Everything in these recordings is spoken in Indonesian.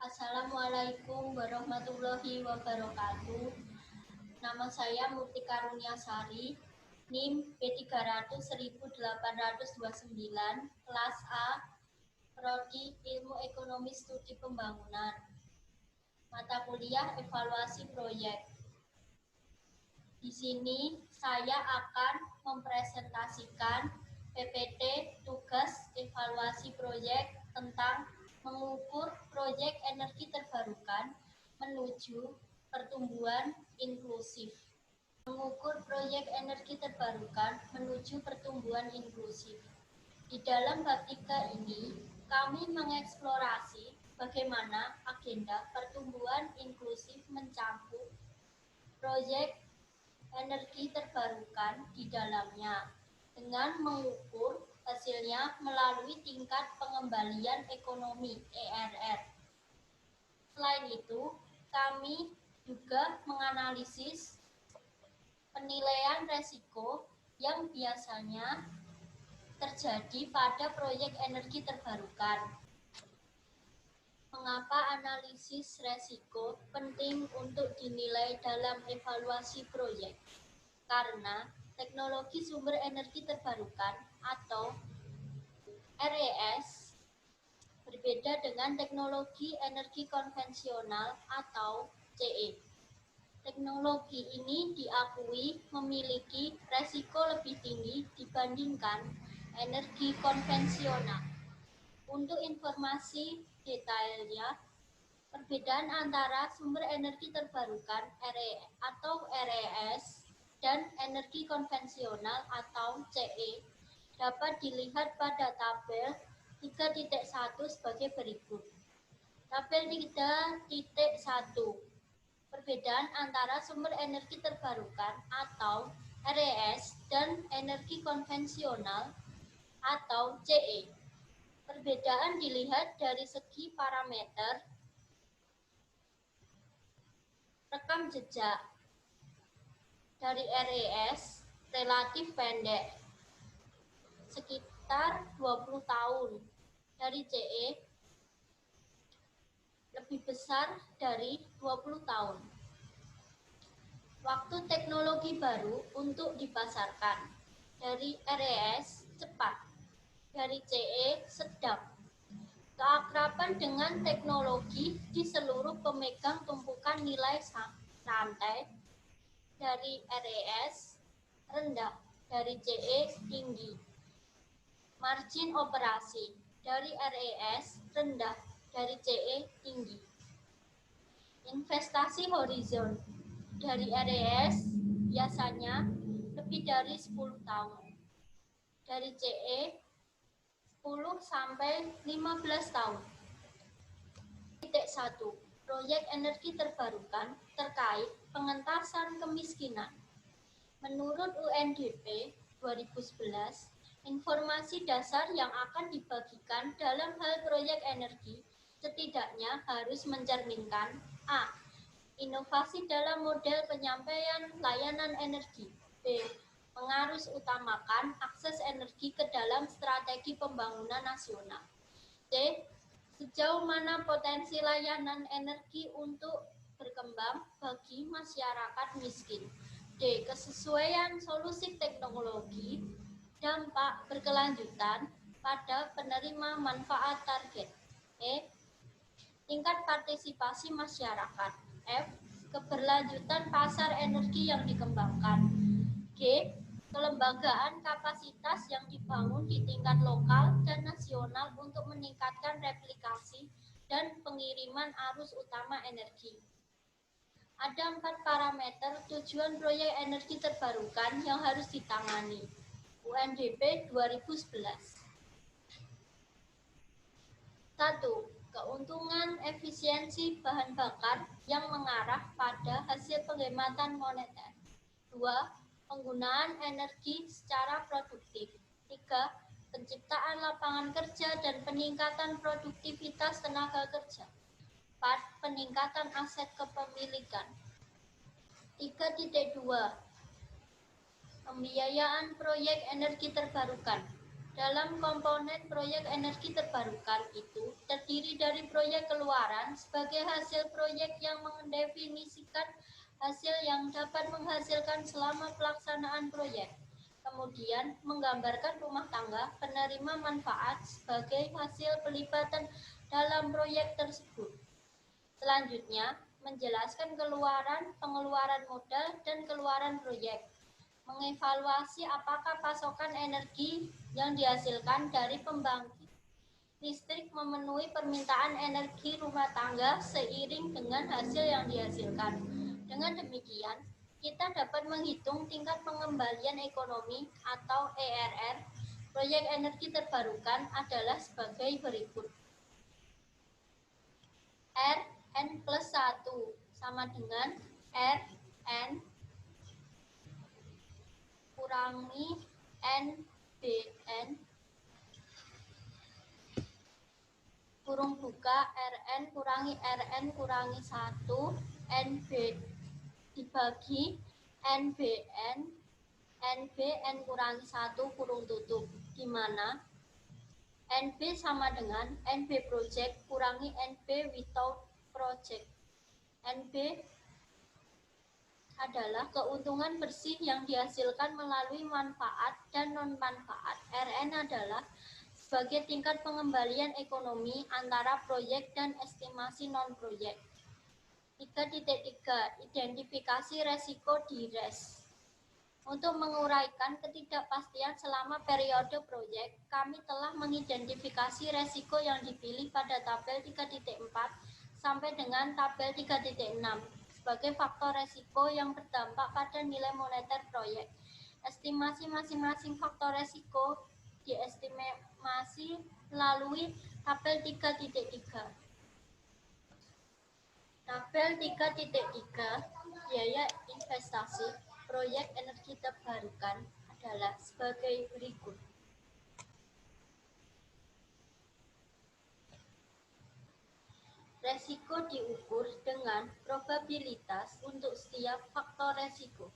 Assalamualaikum warahmatullahi wabarakatuh. Nama saya Murti Karunyasari, NIM P300-1829, kelas A, Prodi Ilmu Ekonomi Studi Pembangunan. Mata kuliah evaluasi proyek. Di sini saya akan mempresentasikan PPT tugas evaluasi proyek tentang mengukur proyek energi terbarukan menuju pertumbuhan inklusif. Mengukur proyek energi terbarukan menuju pertumbuhan inklusif. Di dalam bab 3 ini, kami mengeksplorasi bagaimana agenda pertumbuhan inklusif mencakup proyek energi terbarukan di dalamnya dengan mengukur hasilnya melalui tingkat pengembalian ekonomi ERR. Selain itu, kami juga menganalisis penilaian resiko yang biasanya terjadi pada proyek energi terbarukan. Mengapa analisis resiko penting untuk dinilai dalam evaluasi proyek? Karena teknologi sumber energi terbarukan atau RES berbeda dengan teknologi energi konvensional atau CE. Teknologi ini diakui memiliki resiko lebih tinggi dibandingkan energi konvensional. Untuk informasi detailnya, perbedaan antara sumber energi terbarukan atau RES dan energi konvensional atau CE dapat dilihat pada tabel 3.1 sebagai berikut. Tabel 3.1. Perbedaan antara sumber energi terbarukan atau RES dan energi konvensional atau CE. Perbedaan dilihat dari segi parameter rekam jejak. Dari RES relatif pendek, sekitar 20 tahun. Dari CE lebih besar dari 20 tahun. Waktu teknologi baru untuk dipasarkan. Dari RES cepat. Dari CE sedang. Keakraban dengan teknologi di seluruh pemegang tumpukan nilai rantai. Dari RES rendah, dari CE tinggi. Margin operasi dari RES rendah, dari CE tinggi. Investasi horizon dari RES biasanya lebih dari 10 tahun. Dari CE 10 sampai 15 tahun. Titik 1. Proyek energi terbarukan terkait pengentasan kemiskinan. Menurut UNDP 2011, informasi dasar yang akan dibagikan dalam hal proyek energi setidaknya harus mencerminkan A. Inovasi dalam model penyampaian layanan energi. B. Mengarus utamakan akses energi ke dalam strategi pembangunan nasional. C. Sejauh mana potensi layanan energi untuk berkembang bagi masyarakat miskin. D. Kesesuaian solusi teknologi dampak berkelanjutan pada penerima manfaat target. E. Tingkat partisipasi masyarakat. F. Keberlanjutan pasar energi yang dikembangkan. G. Kelembagaan kapasitas yang dibangun di tingkat lokal dan nasional untuk meningkatkan replikasi dan pengiriman arus utama energi. Ada 4 parameter tujuan proyek energi terbarukan yang harus ditangani. UNDP 2011. 1. Keuntungan efisiensi bahan bakar yang mengarah pada hasil penghematan moneter. 2. Penggunaan energi secara produktif. 3. Penciptaan lapangan kerja dan peningkatan produktivitas tenaga kerja. 4. Peningkatan aset kepemilikan. 3.2. Pembiayaan proyek energi terbarukan. Dalam komponen proyek energi terbarukan itu terdiri dari proyek keluaran sebagai hasil proyek yang mendefinisikan hasil yang dapat menghasilkan selama pelaksanaan proyek. Kemudian menggambarkan rumah tangga penerima manfaat sebagai hasil pelibatan dalam proyek tersebut. Selanjutnya, menjelaskan keluaran, pengeluaran modal, dan keluaran proyek. Mengevaluasi apakah pasokan energi yang dihasilkan dari pembangkit listrik memenuhi permintaan energi rumah tangga seiring dengan hasil yang dihasilkan. Dengan demikian, kita dapat menghitung tingkat pengembalian ekonomi atau ERR proyek energi terbarukan adalah sebagai berikut. Rn plus 1 sama dengan Rn kurangi NBN kurung buka Rn kurangi Rn kurangi 1 NB dibagi NBN NBN kurangi 1 kurung tutup, di mana NB sama dengan NB project kurangi NB without project. NB adalah keuntungan bersih yang dihasilkan melalui manfaat dan non-manfaat. Rn adalah sebagai tingkat pengembalian ekonomi antara proyek dan estimasi non-proyek. 3.3 Identifikasi resiko di RES. Untuk menguraikan ketidakpastian selama periode proyek, kami telah mengidentifikasi resiko yang dipilih pada tabel 3.4 sampai dengan tabel 3.6 sebagai faktor resiko yang berdampak pada nilai moneter proyek. Estimasi masing-masing faktor resiko diestimasi melalui tabel 3.3. Tabel 3.3 biaya investasi proyek energi terbarukan adalah sebagai berikut. Resiko diukur dengan probabilitas untuk setiap faktor resiko.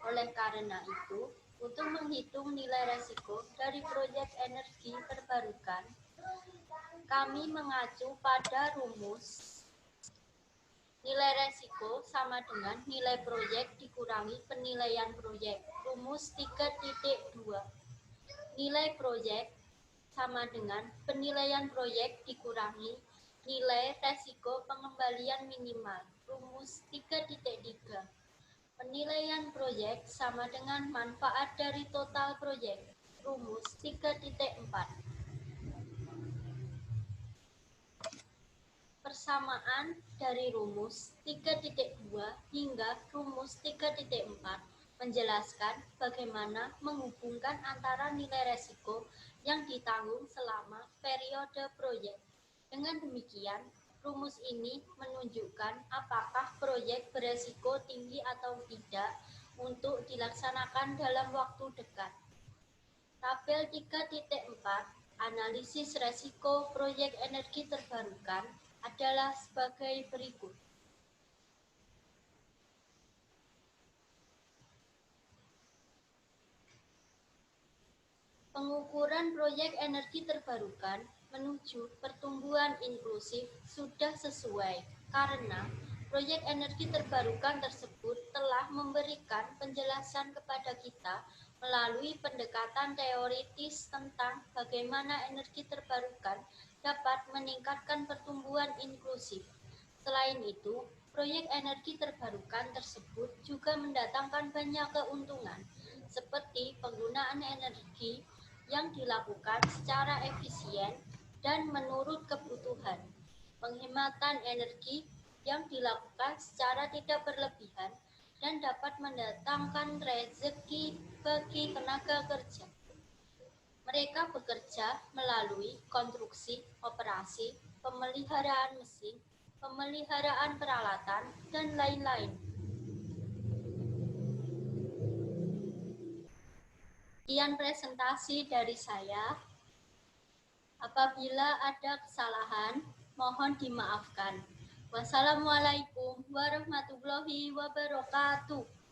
Oleh karena itu, untuk menghitung nilai resiko dari proyek energi terbarukan, kami mengacu pada rumus nilai resiko sama dengan nilai proyek dikurangi penilaian proyek. Rumus 3.2. Nilai proyek sama dengan penilaian proyek dikurangi nilai resiko pengembalian minimal. Rumus 3.3. Penilaian proyek sama dengan manfaat dari total proyek. Rumus 3.4. Persamaan dari rumus 3.2 hingga rumus 3.4 menjelaskan bagaimana menghubungkan antara nilai resiko yang ditanggung selama periode proyek. Dengan demikian, rumus ini menunjukkan apakah proyek beresiko tinggi atau tidak untuk dilaksanakan dalam waktu dekat. Tabel 3.4 analisis resiko proyek energi terbarukan adalah sebagai berikut. Pengukuran proyek energi terbarukan menuju pertumbuhan inklusif sudah sesuai karena proyek energi terbarukan tersebut telah memberikan penjelasan kepada kita melalui pendekatan teoritis tentang bagaimana energi terbarukan dapat meningkatkan pertumbuhan inklusif. Selain itu, proyek energi terbarukan tersebut juga mendatangkan banyak keuntungan, seperti penggunaan energi yang dilakukan secara efisien dan menurut kebutuhan, penghematan energi yang dilakukan secara tidak berlebihan, dan dapat mendatangkan rezeki bagi tenaga kerja. Mereka bekerja melalui konstruksi, operasi, pemeliharaan mesin, pemeliharaan peralatan, dan lain-lain. Sekian presentasi dari saya. Apabila ada kesalahan, mohon dimaafkan. Wassalamualaikum warahmatullahi wabarakatuh.